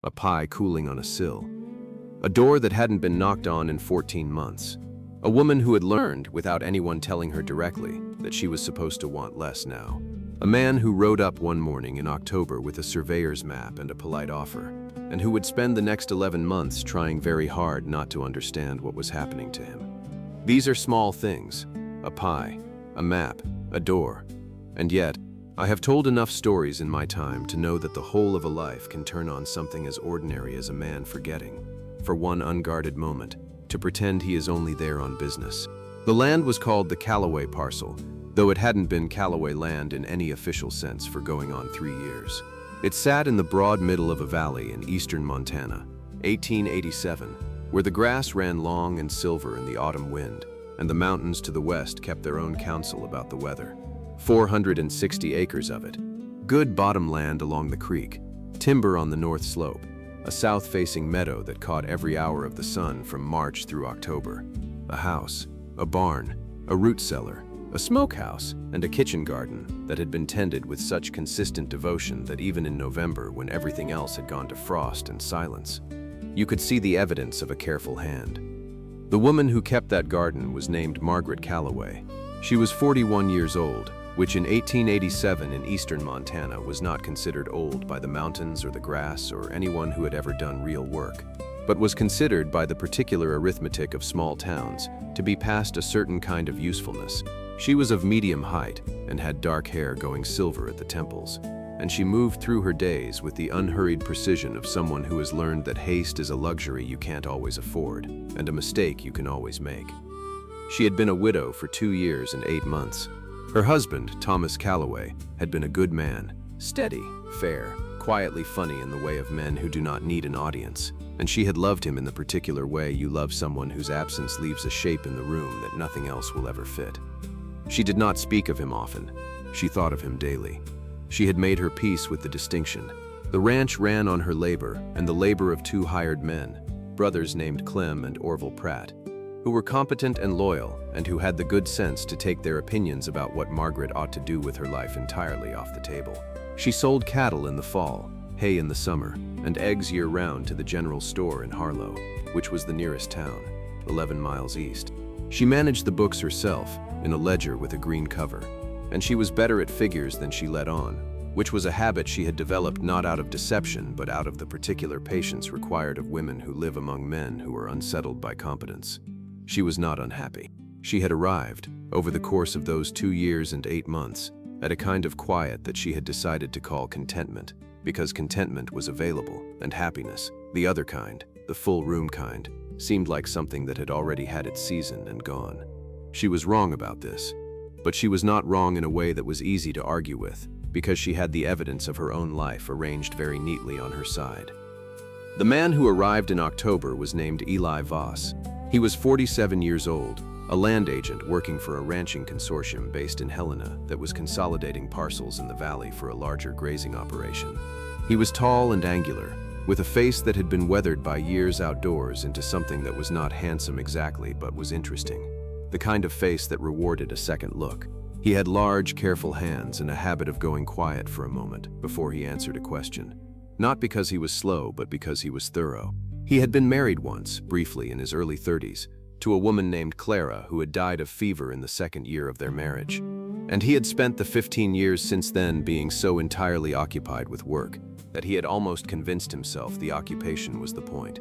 a pie cooling on a sill, a door that hadn't been knocked on in 14 months, a woman who had learned, without anyone telling her directly, that she was supposed to want less now, a man who rode up one morning in October with a surveyor's map and a polite offer, and who would spend the next 11 months trying very hard not to understand what was happening to him. These are small things: a pie, a map, a door. And yet, I have told enough stories in my time to know that the whole of a life can turn on something as ordinary as a man forgetting, for one unguarded moment, to pretend he is only there on business. The land was called the Callaway Parcel, though it hadn't been Callaway land in any official sense for going on 3 years. It sat in the broad middle of a valley in eastern Montana, 1887, where the grass ran long and silver in the autumn wind, and the mountains to the west kept their own counsel about the weather. 460 acres of it. Good bottom land along the creek, timber on the north slope, a south-facing meadow that caught every hour of the sun from March through October. A house, a barn, a root cellar, a smokehouse, and a kitchen garden that had been tended with such consistent devotion that even in November, when everything else had gone to frost and silence, you could see the evidence of a careful hand. The woman who kept that garden was named Margaret Callaway. She was 41 years old, which in 1887 in eastern Montana was not considered old by the mountains or the grass or anyone who had ever done real work, but was considered by the particular arithmetic of small towns to be past a certain kind of usefulness. She was of medium height and had dark hair going silver at the temples, and she moved through her days with the unhurried precision of someone who has learned that haste is a luxury you can't always afford and a mistake you can always make. She had been a widow for 2 years and 8 months. Her husband, Thomas Callaway, had been a good man, steady, fair, quietly funny in the way of men who do not need an audience, and she had loved him in the particular way you love someone whose absence leaves a shape in the room that nothing else will ever fit. She did not speak of him often. She thought of him daily. She had made her peace with the distinction. The ranch ran on her labor and the labor of 2 hired men, brothers named Clem and Orville Pratt, who were competent and loyal and who had the good sense to take their opinions about what Margaret ought to do with her life entirely off the table. She sold cattle in the fall, hay in the summer, and eggs year-round to the general store in Harlow, which was the nearest town, 11 miles east. She managed the books herself, in a ledger with a green cover, and she was better at figures than she let on, which was a habit she had developed not out of deception but out of the particular patience required of women who live among men who are unsettled by competence. She was not unhappy. She had arrived, over the course of those 2 years and 8 months, at a kind of quiet that she had decided to call contentment, because contentment was available, and happiness, the other kind, the full room kind, seemed like something that had already had its season and gone. She was wrong about this, but she was not wrong in a way that was easy to argue with, because she had the evidence of her own life arranged very neatly on her side. The man who arrived in October was named Eli Voss. He was 47 years old, a land agent working for a ranching consortium based in Helena that was consolidating parcels in the valley for a larger grazing operation. He was tall and angular, with a face that had been weathered by years outdoors into something that was not handsome exactly but was interesting, the kind of face that rewarded a second look. He had large, careful hands and a habit of going quiet for a moment before he answered a question, not because he was slow but because he was thorough. He had been married once, briefly in his early 30s, to a woman named Clara who had died of fever in the 2nd year of their marriage. And he had spent the 15 years since then being so entirely occupied with work that he had almost convinced himself the occupation was the point.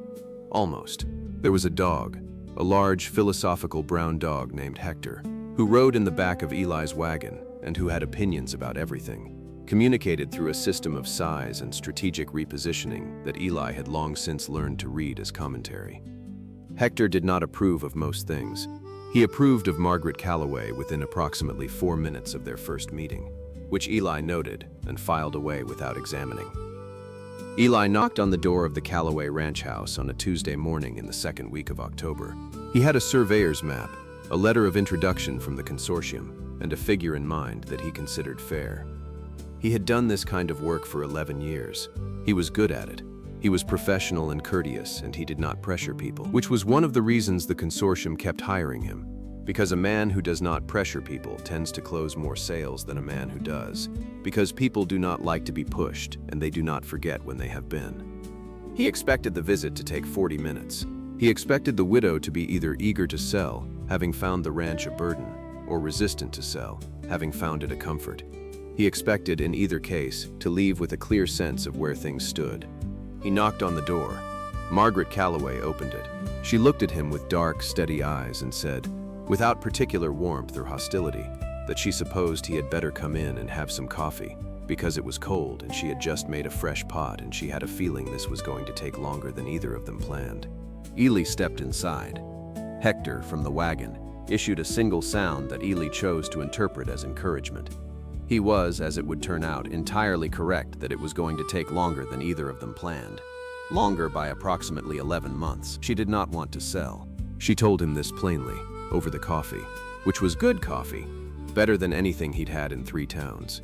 Almost. There was a dog, a large, philosophical brown dog named Hector, who rode in the back of Eli's wagon and who had opinions about everything, communicated through a system of size and strategic repositioning that Eli had long since learned to read as commentary. Hector did not approve of most things. He approved of Margaret Callaway within approximately 4 minutes of their first meeting, which Eli noted and filed away without examining. Eli knocked on the door of the Callaway ranch house on a Tuesday morning in the 2nd week of October. He had a surveyor's map, a letter of introduction from the consortium, and a figure in mind that he considered fair. He had done this kind of work for 11 years. He was good at it. He was professional and courteous, and he did not pressure people, which was one of the reasons the consortium kept hiring him, because a man who does not pressure people tends to close more sales than a man who does, because people do not like to be pushed, and they do not forget when they have been. He expected the visit to take 40 minutes. He expected the widow to be either eager to sell, having found the ranch a burden, or resistant to sell, having found it a comfort. He expected, in either case, to leave with a clear sense of where things stood. He knocked on the door. Margaret Calloway opened it. She looked at him with dark, steady eyes and said, without particular warmth or hostility, that she supposed he had better come in and have some coffee, because it was cold and she had just made a fresh pot and she had a feeling this was going to take longer than either of them planned. Ely stepped inside. Hector, from the wagon, issued a single sound that Ely chose to interpret as encouragement. He was, as it would turn out, entirely correct that it was going to take longer than either of them planned. Longer by approximately 11 months. She did not want to sell. She told him this plainly, over the coffee, which was good coffee, better than anything he'd had in 3 towns.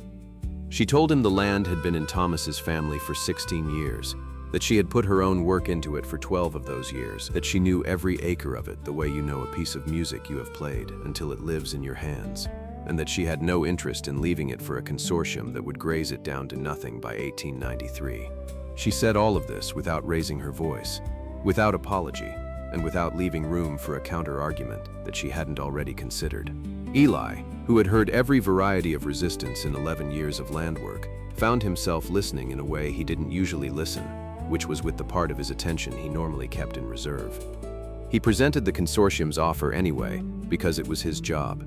She told him the land had been in Thomas's family for 16 years, that she had put her own work into it for 12 of those years, that she knew every acre of it the way you know a piece of music you have played until it lives in your hands, and that she had no interest in leaving it for a consortium that would graze it down to nothing by 1893. She said all of this without raising her voice, without apology, and without leaving room for a counter-argument that she hadn't already considered. Ely, who had heard every variety of resistance in 11 years of land work, found himself listening in a way he didn't usually listen, which was with the part of his attention he normally kept in reserve. He presented the consortium's offer anyway, because it was his job.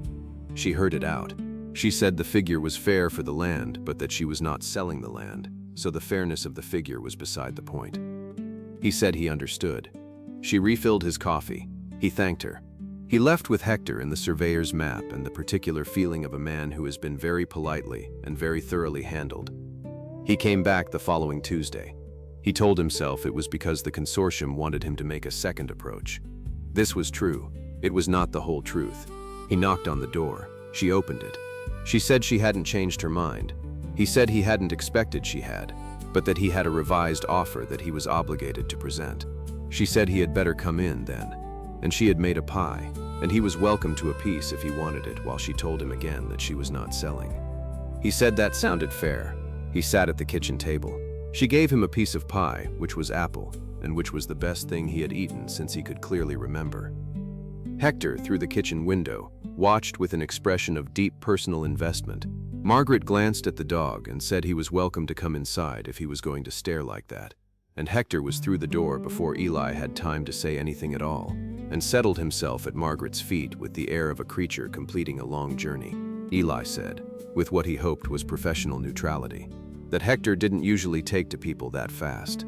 She heard it out. She said the figure was fair for the land, but that she was not selling the land, so the fairness of the figure was beside the point. He said he understood. She refilled his coffee. He thanked her. He left with Hector and the surveyor's map and the particular feeling of a man who has been very politely and very thoroughly handled. He came back the following Tuesday. He told himself it was because the consortium wanted him to make a second approach. This was true. It was not the whole truth. He knocked on the door. She opened it. She said she hadn't changed her mind. He said he hadn't expected she had, but that he had a revised offer that he was obligated to present. She said he had better come in then, and she had made a pie, and he was welcome to a piece if he wanted it, while she told him again that she was not selling. He said that sounded fair. He sat at the kitchen table. She gave him a piece of pie, which was apple, and which was the best thing he had eaten since he could clearly remember. Hector, through the kitchen window, watched with an expression of deep personal investment. Margaret glanced at the dog and said he was welcome to come inside if he was going to stare like that. And Hector was through the door before Ely had time to say anything at all, and settled himself at Margaret's feet with the air of a creature completing a long journey. Ely said, with what he hoped was professional neutrality, that Hector didn't usually take to people that fast.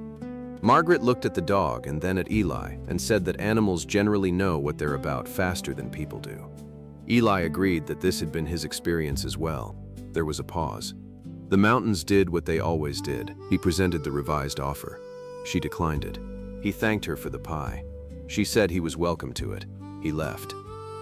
Margaret looked at the dog and then at Ely and said that animals generally know what they're about faster than people do. Ely agreed that this had been his experience as well. There was a pause. The mountains did what they always did. He presented the revised offer. She declined it. He thanked her for the pie. She said he was welcome to it. He left.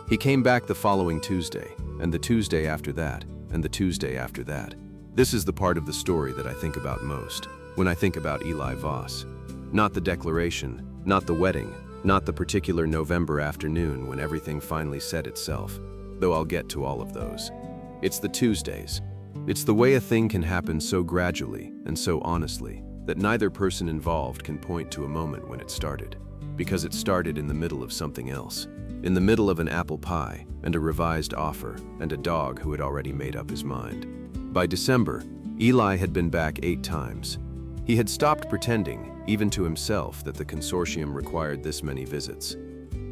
He came back the following Tuesday, and the Tuesday after that, and the Tuesday after that. This is the part of the story that I think about most when I think about Eli Voss. Not the declaration, not the wedding, not the particular November afternoon when everything finally set itself, though I'll get to all of those. It's the Tuesdays. It's the way a thing can happen so gradually and so honestly that neither person involved can point to a moment when it started, because it started in the middle of something else, in the middle of an apple pie and a revised offer and a dog who had already made up his mind. By December, Eli had been back 8 times. He had stopped pretending, even to himself, that the consortium required this many visits.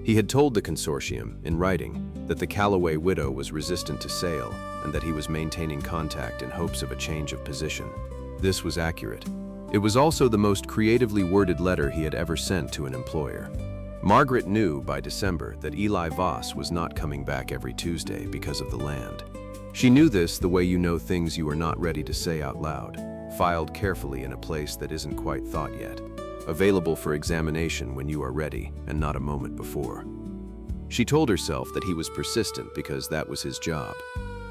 He had told the consortium, in writing, that the Calloway widow was resistant to sale and that he was maintaining contact in hopes of a change of position. This was accurate. It was also the most creatively worded letter he had ever sent to an employer. Margaret knew by December that Eli Voss was not coming back every Tuesday because of the land. She knew this the way you know things you are not ready to say out loud, filed carefully in a place that isn't quite thought yet, available for examination when you are ready and not a moment before. She told herself that he was persistent because that was his job.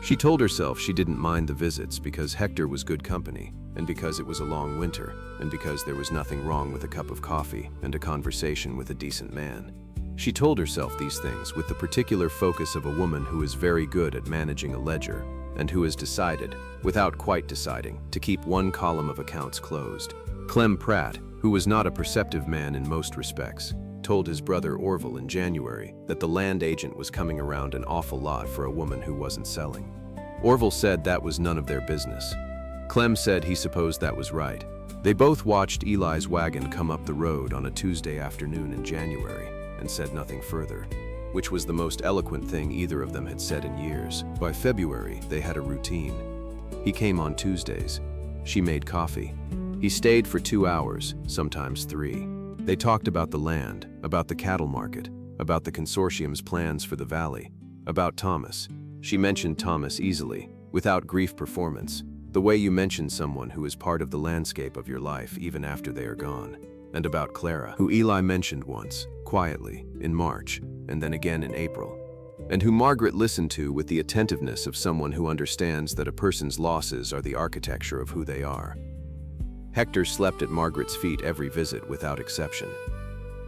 She told herself she didn't mind the visits because Hector was good company, and because it was a long winter, and because there was nothing wrong with a cup of coffee and a conversation with a decent man. She told herself these things with the particular focus of a woman who is very good at managing a ledger and who has decided, without quite deciding, to keep one column of accounts closed. Clem Pratt, who was not a perceptive man in most respects, told his brother Orville in January that the land agent was coming around an awful lot for a woman who wasn't selling. Orville said that was none of their business. Clem said he supposed that was right. They both watched Eli's wagon come up the road on a Tuesday afternoon in January and said nothing further, which was the most eloquent thing either of them had said in years. By February, they had a routine. He came on Tuesdays. She made coffee. He stayed for 2 hours, sometimes 3. They talked about the land, about the cattle market, about the consortium's plans for the valley, about Thomas. She mentioned Thomas easily, without grief performance, the way you mention someone who is part of the landscape of your life even after they are gone, and about Clara, who Eli mentioned once, quietly, in March, and then again in April, and who Margaret listened to with the attentiveness of someone who understands that a person's losses are the architecture of who they are. Hector slept at Margaret's feet every visit without exception.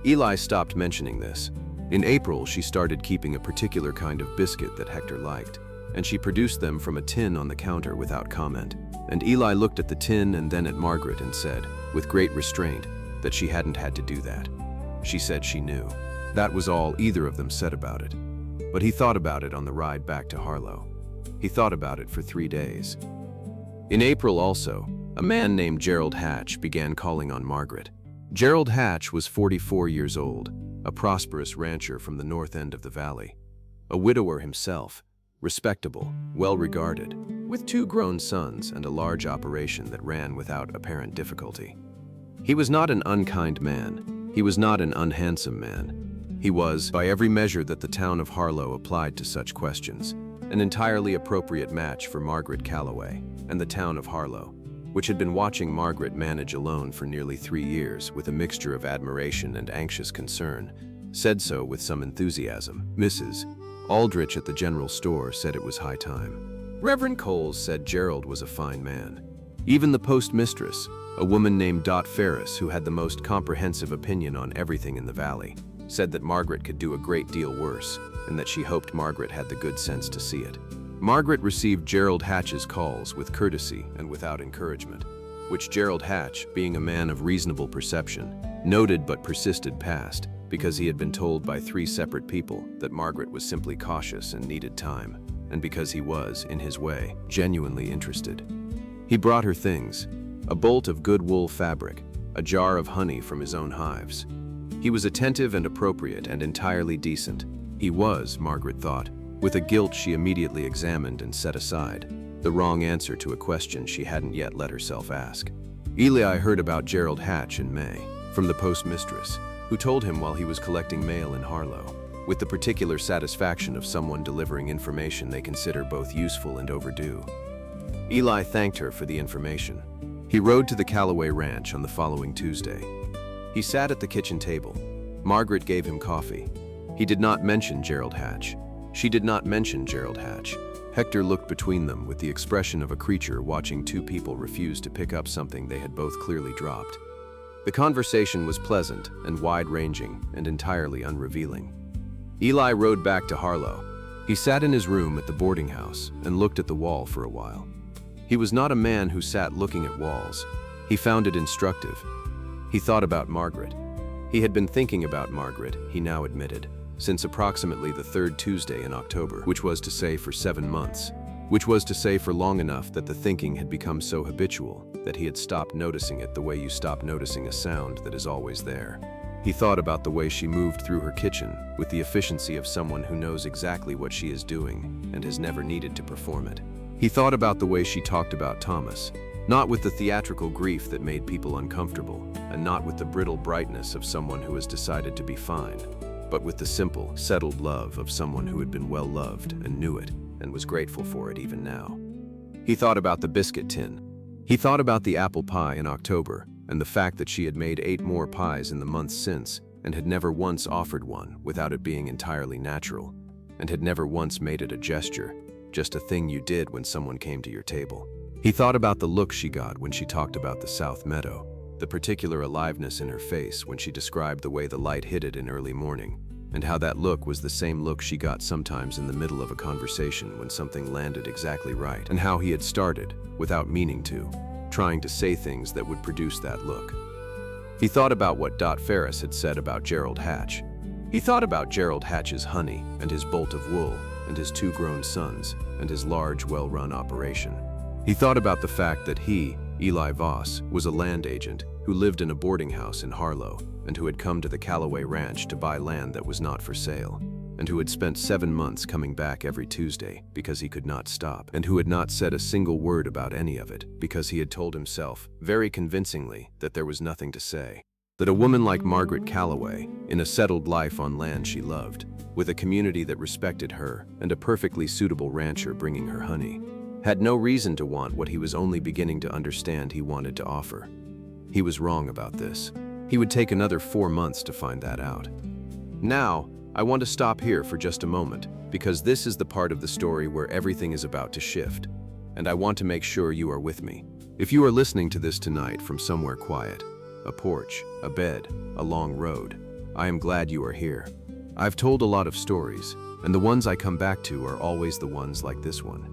Eli stopped mentioning this. In April, she started keeping a particular kind of biscuit that Hector liked, and she produced them from a tin on the counter without comment. And Eli looked at the tin and then at Margaret and said, with great restraint, that she hadn't had to do that. She said she knew. That was all either of them said about it. But he thought about it on the ride back to Harlow. He thought about it for 3 days. In April also, a man named Gerald Hatch began calling on Margaret. Gerald Hatch was 44 years old, a prosperous rancher from the north end of the valley. A widower himself, respectable, well-regarded, with 2 grown sons and a large operation that ran without apparent difficulty. He was not an unkind man. He was not an unhandsome man. He was, by every measure that the town of Harlow applied to such questions, an entirely appropriate match for Margaret Calloway and the town of Harlow, which had been watching Margaret manage alone for nearly 3 years with a mixture of admiration and anxious concern, said so with some enthusiasm. Mrs. Aldrich at the general store said it was high time. Reverend Coles said Gerald was a fine man. Even the postmistress, a woman named Dot Ferris who had the most comprehensive opinion on everything in the valley, said that Margaret could do a great deal worse and that she hoped Margaret had the good sense to see it. Margaret received Gerald Hatch's calls with courtesy and without encouragement, which Gerald Hatch, being a man of reasonable perception, noted but persisted past because he had been told by 3 separate people that Margaret was simply cautious and needed time, and because he was, in his way, genuinely interested. He brought her things, a bolt of good wool fabric, a jar of honey from his own hives. He was attentive and appropriate and entirely decent. He was, Margaret thought, with a guilt she immediately examined and set aside, the wrong answer to a question she hadn't yet let herself ask. Eli heard about Gerald Hatch in May, from the postmistress, who told him while he was collecting mail in Harlow, with the particular satisfaction of someone delivering information they consider both useful and overdue. Eli thanked her for the information. He rode to the Calloway Ranch on the following Tuesday. He sat at the kitchen table. Margaret gave him coffee. He did not mention Gerald Hatch. She did not mention Gerald Hatch. Hector looked between them with the expression of a creature watching 2 people refuse to pick up something they had both clearly dropped. The conversation was pleasant and wide-ranging and entirely unrevealing. Eli rode back to Harlow. He sat in his room at the boarding house and looked at the wall for a while. He was not a man who sat looking at walls. He found it instructive. He thought about Margaret. He had been thinking about Margaret, he now admitted, since approximately the 3rd Tuesday in October, which was to say for 7 months, which was to say for long enough that the thinking had become so habitual that he had stopped noticing it the way you stop noticing a sound that is always there. He thought about the way she moved through her kitchen with the efficiency of someone who knows exactly what she is doing and has never needed to perform it. He thought about the way she talked about Thomas, not with the theatrical grief that made people uncomfortable, and not with the brittle brightness of someone who has decided to be fine, but with the simple, settled love of someone who had been well loved and knew it and was grateful for it even now. He thought about the biscuit tin. He thought about the apple pie in October and the fact that she had made 8 more pies in the months since and had never once offered one without it being entirely natural, and had never once made it a gesture, just a thing you did when someone came to your table. He thought about the look she got when she talked about the South Meadow, the particular aliveness in her face when she described the way the light hit it in early morning, and how that look was the same look she got sometimes in the middle of a conversation when something landed exactly right, and how he had started, without meaning to, trying to say things that would produce that look. He thought about what Dot Ferris had said about Gerald Hatch. He thought about Gerald Hatch's honey and his bolt of wool and his 2 grown sons and his large, well-run operation. He thought about the fact that he, Eli Voss, was a land agent who lived in a boarding house in Harlow and who had come to the Callaway Ranch to buy land that was not for sale, and who had spent 7 months coming back every Tuesday because he could not stop, and who had not said a single word about any of it because he had told himself, very convincingly, that there was nothing to say. That a woman like Margaret Callaway, in a settled life on land she loved, with a community that respected her and a perfectly suitable rancher bringing her honey, had no reason to want what he was only beginning to understand he wanted to offer. He was wrong about this. He would take another 4 months to find that out. Now, I want to stop here for just a moment, because this is the part of the story where everything is about to shift, and I want to make sure you are with me. If you are listening to this tonight from somewhere quiet, a porch, a bed, a long road, I am glad you are here. I've told a lot of stories, and the ones I come back to are always the ones like this one,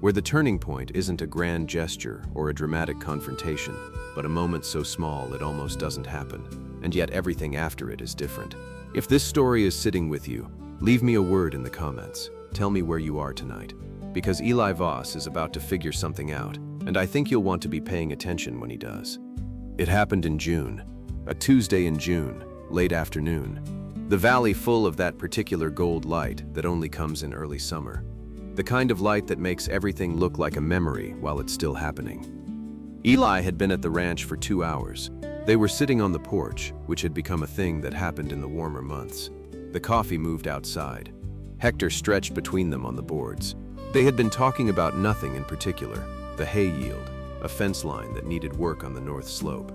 where the turning point isn't a grand gesture or a dramatic confrontation, but a moment so small it almost doesn't happen, and yet everything after it is different. If this story is sitting with you, leave me a word in the comments. Tell me where you are tonight, because Eli Voss is about to figure something out, and I think you'll want to be paying attention when he does. It happened in June, a Tuesday in June, late afternoon. The valley full of that particular gold light that only comes in early summer. The kind of light that makes everything look like a memory while it's still happening. Eli had been at the ranch for 2 hours. They were sitting on the porch, which had become a thing that happened in the warmer months. The coffee moved outside. Hector stretched between them on the boards. They had been talking about nothing in particular, the hay yield, a fence line that needed work on the north slope.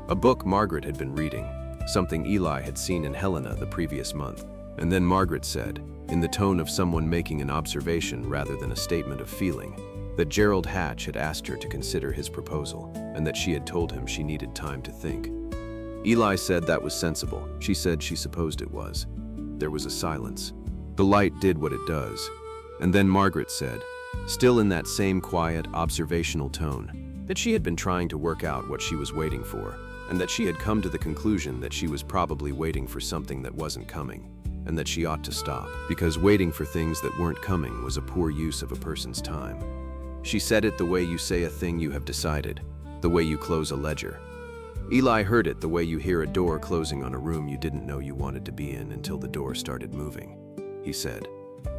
A book Margaret had been reading, something Eli had seen in Helena the previous month. And then Margaret said, in the tone of someone making an observation rather than a statement of feeling, that Gerald Hatch had asked her to consider his proposal, and that she had told him she needed time to think. Eli said that was sensible. She said she supposed it was. There was a silence. The light did what it does. And then Margaret said, still in that same quiet, observational tone, that she had been trying to work out what she was waiting for, and that she had come to the conclusion that she was probably waiting for something that wasn't coming, and that she ought to stop, because waiting for things that weren't coming was a poor use of a person's time. She said it the way you say a thing you have decided, the way you close a ledger. Eli heard it the way you hear a door closing on a room you didn't know you wanted to be in until the door started moving. He said,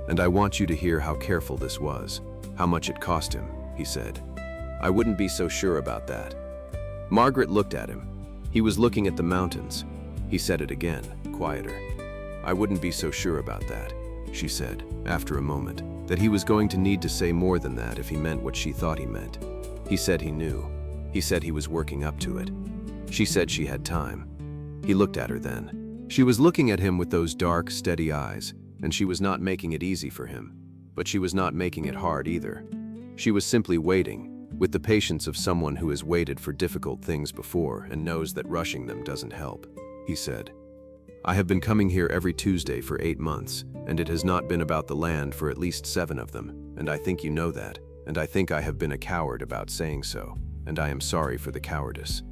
and I want you to hear how careful this was, how much it cost him, he said. I wouldn't be so sure about that. Margaret looked at him. He was looking at the mountains. He said it again, quieter. I wouldn't be so sure about that, she said, after a moment, that he was going to need to say more than that if he meant what she thought he meant. He said he knew. He said he was working up to it. She said she had time. He looked at her then. She was looking at him with those dark, steady eyes, and she was not making it easy for him, but she was not making it hard either. She was simply waiting, with the patience of someone who has waited for difficult things before and knows that rushing them doesn't help. He said, I have been coming here every Tuesday for 8 months, and it has not been about the land for at least 7 of them, and I think you know that, and I think I have been a coward about saying so, and I am sorry for the cowardice.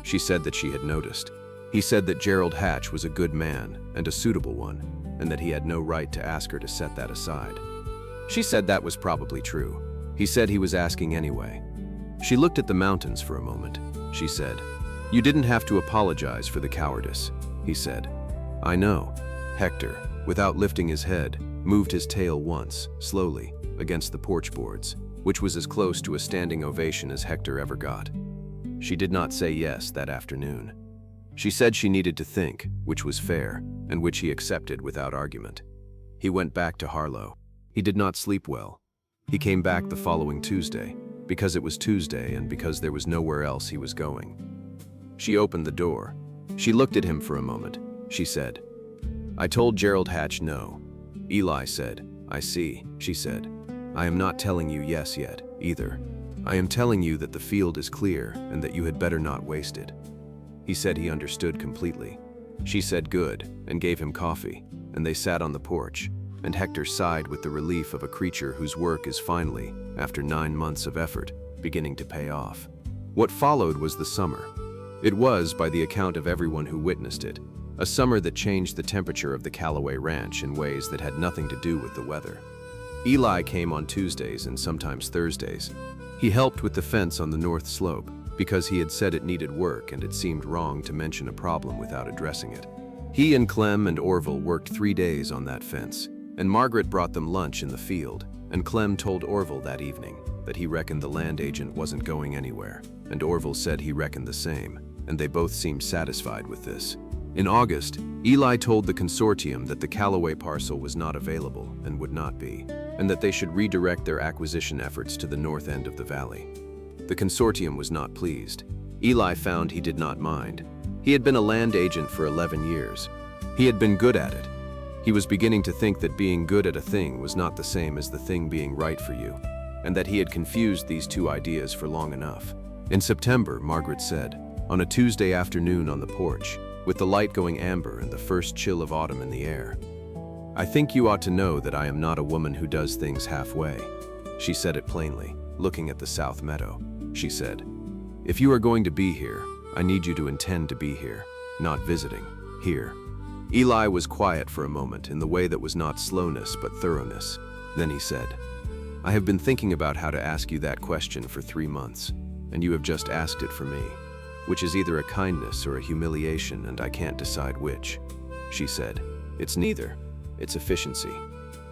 She said that she had noticed. He said that Gerald Hatch was a good man and a suitable one, and that he had no right to ask her to set that aside. She said that was probably true. He said he was asking anyway. She looked at the mountains for a moment. She said, you didn't have to apologize for the cowardice, he said. I know. Hector, without lifting his head, moved his tail once, slowly, against the porch boards, which was as close to a standing ovation as Hector ever got. She did not say yes that afternoon. She said she needed to think, which was fair, and which he accepted without argument. He went back to Harlow. He did not sleep well. He came back the following Tuesday, because it was Tuesday and because there was nowhere else he was going. She opened the door. She looked at him for a moment. She said, I told Gerald Hatch no. Eli said, I see, she said. I am not telling you yes yet, either. I am telling you that the field is clear and that you had better not waste it. He said he understood completely. She said good and gave him coffee, and they sat on the porch, and Hector sighed with the relief of a creature whose work is finally, after 9 months of effort, beginning to pay off. What followed was the summer. It was, by the account of everyone who witnessed it, a summer that changed the temperature of the Callaway Ranch in ways that had nothing to do with the weather. Eli came on Tuesdays and sometimes Thursdays. He helped with the fence on the north slope because he had said it needed work and it seemed wrong to mention a problem without addressing it. He and Clem and Orville worked 3 days on that fence, and Margaret brought them lunch in the field, and Clem told Orville that evening that he reckoned the land agent wasn't going anywhere, and Orville said he reckoned the same, and they both seemed satisfied with this. In August, Eli told the consortium that the Callaway parcel was not available and would not be, and that they should redirect their acquisition efforts to the north end of the valley. The consortium was not pleased. Eli found he did not mind. He had been a land agent for 11 years. He had been good at it. He was beginning to think that being good at a thing was not the same as the thing being right for you, and that he had confused these two ideas for long enough. In September, Margaret said, on a Tuesday afternoon on the porch, with the light going amber and the first chill of autumn in the air, "I think you ought to know that I am not a woman who does things halfway." She said it plainly, looking at the south meadow. She said, "If you are going to be here, I need you to intend to be here, not visiting, here." Eli was quiet for a moment in the way that was not slowness but thoroughness. Then he said, "I have been thinking about how to ask you that question for 3 months, and you have just asked it for me, which is either a kindness or a humiliation, and I can't decide which." She said, "It's neither. It's efficiency."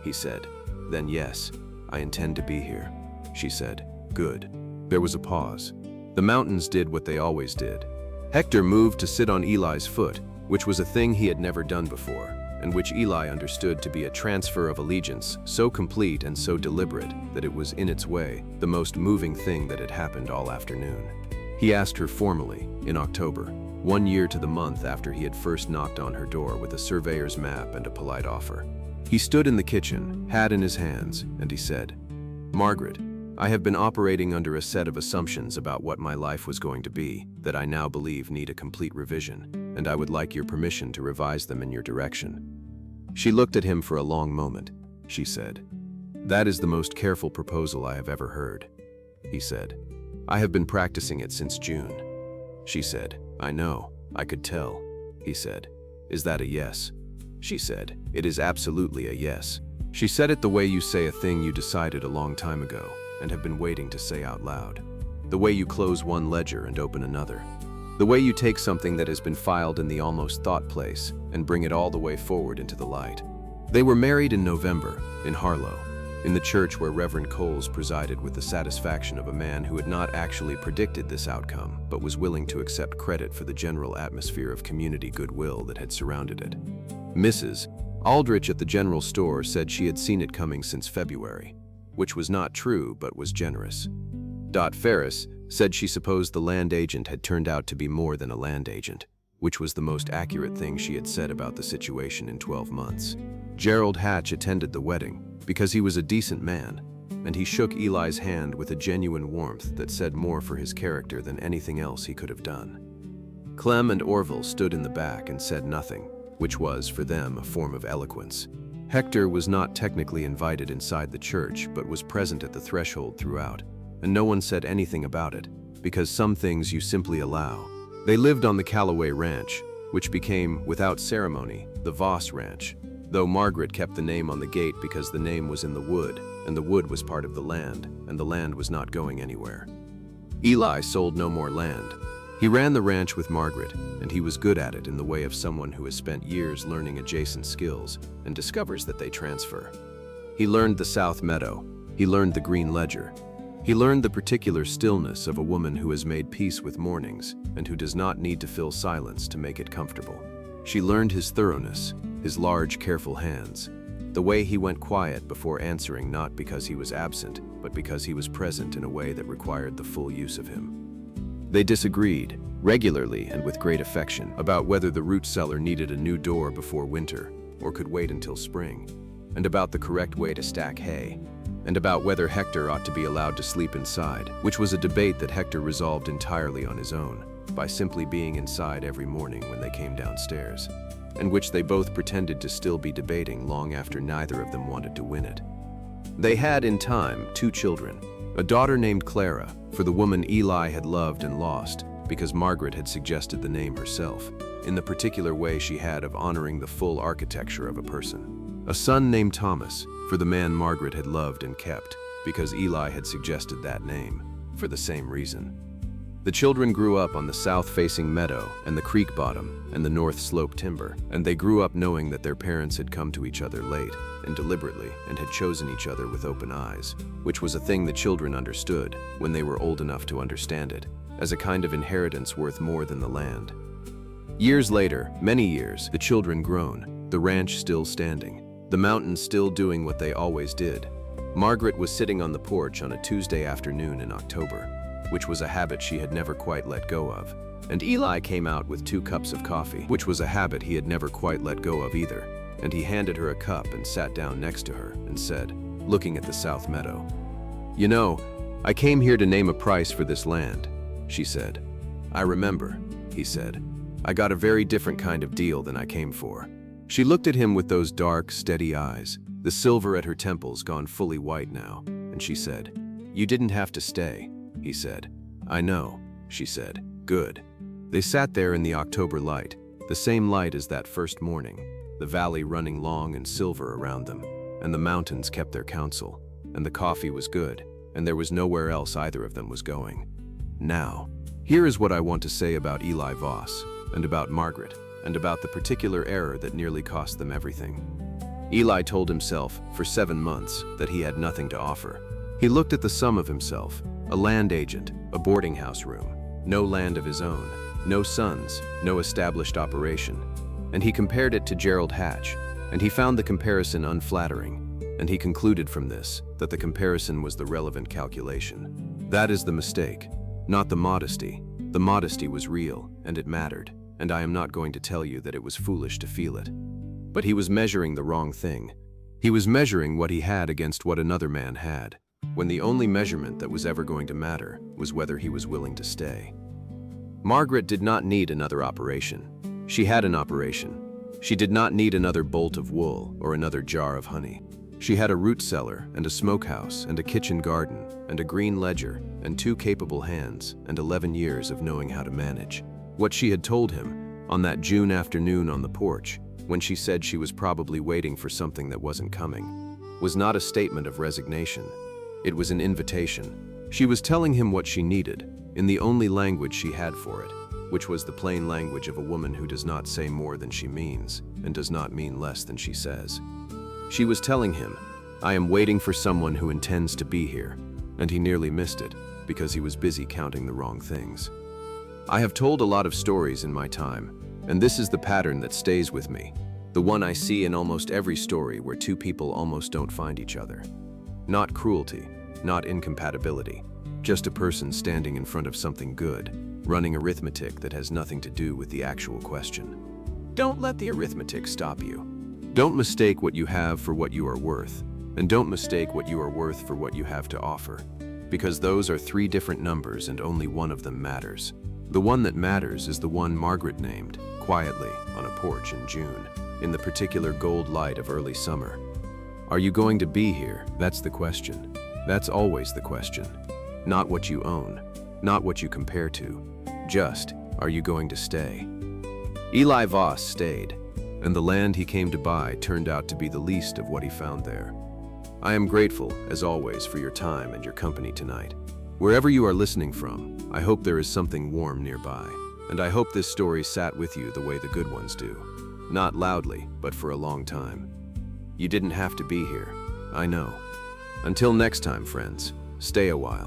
He said, "Then yes, I intend to be here." She said, "Good." There was a pause. The mountains did what they always did. Hector moved to sit on Eli's foot, which was a thing he had never done before, and which Eli understood to be a transfer of allegiance so complete and so deliberate that it was, in its way, the most moving thing that had happened all afternoon. He asked her formally, in October, 1 year to the month after he had first knocked on her door with a surveyor's map and a polite offer. He stood in the kitchen, hat in his hands, and he said, "Margaret, I have been operating under a set of assumptions about what my life was going to be that I now believe need a complete revision, and I would like your permission to revise them in your direction." She looked at him for a long moment. She said, "That is the most careful proposal I have ever heard." He said, "I have been practicing it since June." She said, "I know, I could tell." He said, "Is that a yes?" She said, "It is absolutely a yes." She said it the way you say a thing you decided a long time ago and have been waiting to say out loud. The way you close one ledger and open another. The way you take something that has been filed in the almost thought place and bring it all the way forward into the light. They were married in November, in Harlow, in the church where Reverend Coles presided with the satisfaction of a man who had not actually predicted this outcome, but was willing to accept credit for the general atmosphere of community goodwill that had surrounded it. Mrs. Aldrich at the general store said she had seen it coming since February, which was not true but was generous. Dot Ferris said she supposed the land agent had turned out to be more than a land agent, which was the most accurate thing she had said about the situation in 12 months. Gerald Hatch attended the wedding because he was a decent man, and he shook Eli's hand with a genuine warmth that said more for his character than anything else he could have done. Clem and Orville stood in the back and said nothing, which was, for them, a form of eloquence. Hector was not technically invited inside the church, but was present at the threshold throughout, and no one said anything about it, because some things you simply allow. They lived on the Callaway Ranch, which became, without ceremony, the Voss Ranch, though Margaret kept the name on the gate because the name was in the wood, and the wood was part of the land, and the land was not going anywhere. Eli sold no more land. He ran the ranch with Margaret, and he was good at it in the way of someone who has spent years learning adjacent skills and discovers that they transfer. He learned the South Meadow. He learned the Green Ledger. He learned the particular stillness of a woman who has made peace with mornings and who does not need to fill silence to make it comfortable. She learned his thoroughness, his large, careful hands, the way he went quiet before answering, not because he was absent, but because he was present in a way that required the full use of him. They disagreed, regularly and with great affection, about whether the root cellar needed a new door before winter or could wait until spring, and about the correct way to stack hay, and about whether Hector ought to be allowed to sleep inside, which was a debate that Hector resolved entirely on his own, by simply being inside every morning when they came downstairs, and which they both pretended to still be debating long after neither of them wanted to win it. They had, in time, 2 children, a daughter named Clara, for the woman Eli had loved and lost, because Margaret had suggested the name herself, in the particular way she had of honoring the full architecture of a person. A son named Thomas, for the man Margaret had loved and kept, because Eli had suggested that name, for the same reason. The children grew up on the south-facing meadow and the creek bottom and the north slope timber, and they grew up knowing that their parents had come to each other late and deliberately and had chosen each other with open eyes, which was a thing the children understood when they were old enough to understand it, as a kind of inheritance worth more than the land. Years later, many years, the children grown, the ranch still standing, the mountains still doing what they always did. Margaret was sitting on the porch on a Tuesday afternoon in October, which was a habit she had never quite let go of, and Eli came out with 2 cups of coffee, which was a habit he had never quite let go of either, and he handed her a cup and sat down next to her and said, looking at the south meadow, "You know, I came here to name a price for this land," she said. "I remember," he said. "I got a very different kind of deal than I came for." She looked at him with those dark, steady eyes, the silver at her temples gone fully white now, and she said, "You didn't have to stay," he said. "I know," she said. "Good." They sat there in the October light, the same light as that first morning, the valley running long and silver around them, and the mountains kept their counsel, and the coffee was good, and there was nowhere else either of them was going. Now, here is what I want to say about Eli Voss, and about Margaret, and about the particular error that nearly cost them everything. Eli told himself, for 7 months, that he had nothing to offer. He looked at the sum of himself, a land agent, a boarding house room, no land of his own, no sons, no established operation, and he compared it to Gerald Hatch, and he found the comparison unflattering, and he concluded from this that the comparison was the relevant calculation. That is the mistake, not the modesty. The modesty was real, and it mattered, and I am not going to tell you that it was foolish to feel it. But he was measuring the wrong thing. He was measuring what he had against what another man had, when the only measurement that was ever going to matter was whether he was willing to stay. Margaret did not need another operation. She had an operation. She did not need another bolt of wool or another jar of honey. She had a root cellar and a smokehouse and a kitchen garden and a green ledger and 2 capable hands and 11 years of knowing how to manage. What she had told him on that June afternoon on the porch, when she said she was probably waiting for something that wasn't coming, was not a statement of resignation. It was an invitation. She was telling him what she needed, in the only language she had for it, which was the plain language of a woman who does not say more than she means, and does not mean less than she says. She was telling him, "I am waiting for someone who intends to be here," and he nearly missed it, because he was busy counting the wrong things. I have told a lot of stories in my time, and this is the pattern that stays with me, the one I see in almost every story where 2 people almost don't find each other. Not cruelty, not incompatibility, just a person standing in front of something good, running arithmetic that has nothing to do with the actual question. Don't let the arithmetic stop you. Don't mistake what you have for what you are worth, and don't mistake what you are worth for what you have to offer, because those are 3 different numbers and only one of them matters. The one that matters is the one Margaret named, quietly, on a porch in June, in the particular gold light of early summer. Are you going to be here? That's the question. That's always the question. Not what you own, not what you compare to. Just, are you going to stay? Eli Voss stayed, and the land he came to buy turned out to be the least of what he found there. I am grateful, as always, for your time and your company tonight. Wherever you are listening from, I hope there is something warm nearby, and I hope this story sat with you the way the good ones do. Not loudly, but for a long time. You didn't have to be here, I know. Until next time, friends, stay a while.